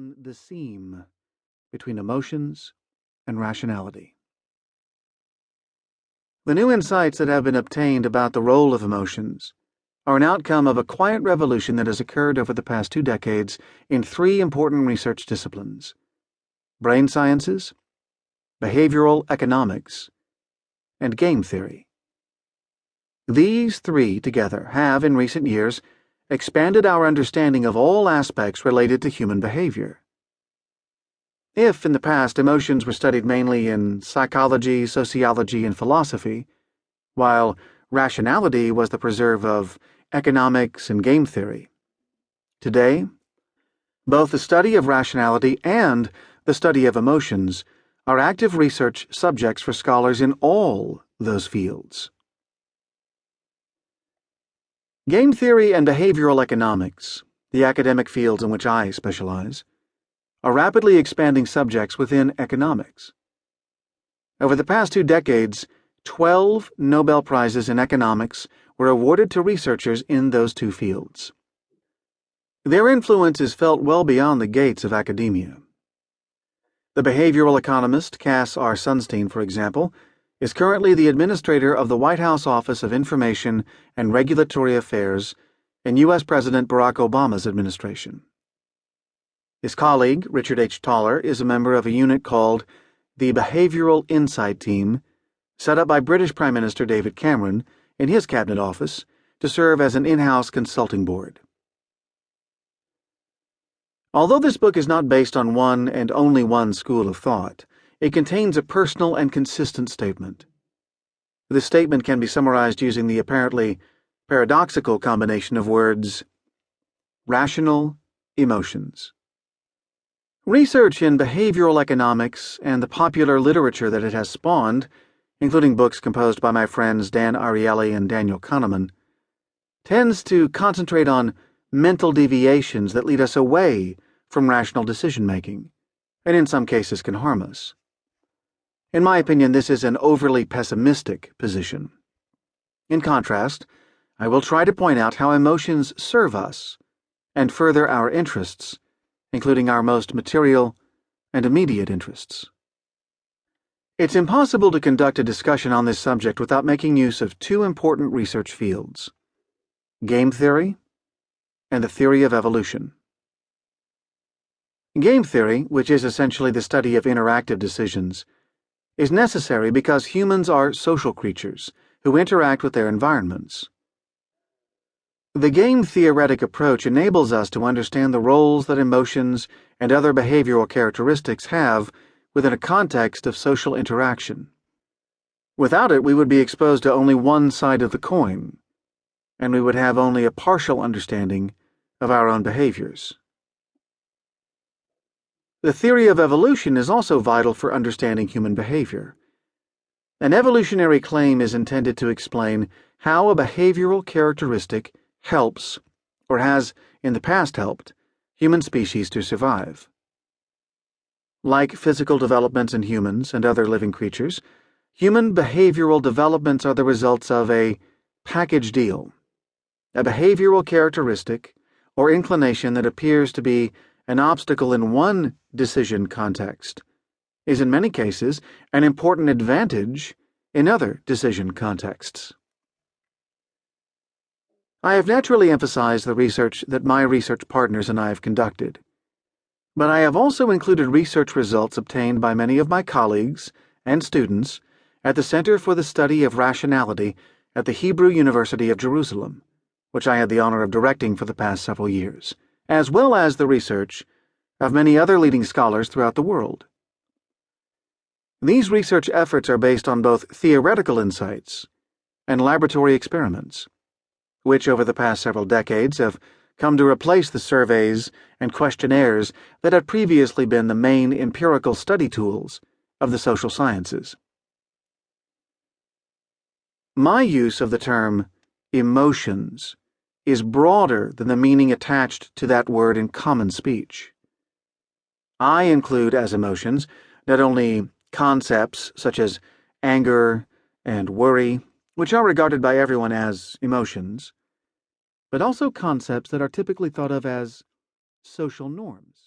on the seam between emotions and rationality. The new insights that have been obtained about the role of emotions are an outcome of a quiet revolution that has occurred over the past 2 decades in 3 important research disciplines: brain sciences, behavioral economics, and game theory. These 3 together have, in recent years, expanded our understanding of all aspects related to human behavior. If, in the past, emotions were studied mainly in psychology, sociology, and philosophy, while rationality was the preserve of economics and game theory, today, both the study of rationality and the study of emotions are active research subjects for scholars in all those fields. Game theory and behavioral economics, the academic fields in which I specialize, are rapidly expanding subjects within economics. Over the past 2 decades, 12 Nobel Prizes in economics were awarded to researchers in those 2 fields. Their influence is felt well beyond the gates of academia. The behavioral economist Cass R. Sunstein, for example, is currently the administrator of the White House Office of Information and Regulatory Affairs in U.S. President Barack Obama's administration. His colleague, Richard H. Thaler, is a member of a unit called the Behavioral Insight Team, set up by British Prime Minister David Cameron in his cabinet office to serve as an in-house consulting board. Although this book is not based on one and only one school of thought, it contains a personal and consistent statement. This statement can be summarized using the apparently paradoxical combination of words: rational emotions. Research in behavioral economics and the popular literature that it has spawned, including books composed by my friends Dan Ariely and Daniel Kahneman, tends to concentrate on mental deviations that lead us away from rational decision-making, and in some cases can harm us. In my opinion, this is an overly pessimistic position. In contrast, I will try to point out how emotions serve us and further our interests, including our most material and immediate interests. It's impossible to conduct a discussion on this subject without making use of 2 important research fields: game theory and the theory of evolution. Game theory, which is essentially the study of interactive decisions, is necessary because humans are social creatures who interact with their environments. The game-theoretic approach enables us to understand the roles that emotions and other behavioral characteristics have within a context of social interaction. Without it, we would be exposed to only one side of the coin, and we would have only a partial understanding of our own behaviors. The theory of evolution is also vital for understanding human behavior. An evolutionary claim is intended to explain how a behavioral characteristic helps, or has in the past helped, human species to survive. Like physical developments in humans and other living creatures, human behavioral developments are the results of a package deal. A behavioral characteristic or inclination that appears to be an obstacle in one decision context is in many cases an important advantage in other decision contexts. I have naturally emphasized the research that my research partners and I have conducted, but I have also included research results obtained by many of my colleagues and students at the Center for the Study of Rationality at the Hebrew University of Jerusalem, which I had the honor of directing for the past several years, as well as the research of many other leading scholars throughout the world. These research efforts are based on both theoretical insights and laboratory experiments, which over the past several decades have come to replace the surveys and questionnaires that had previously been the main empirical study tools of the social sciences. My use of the term emotions is broader than the meaning attached to that word in common speech. I include as emotions not only concepts such as anger and worry, which are regarded by everyone as emotions, but also concepts that are typically thought of as social norms.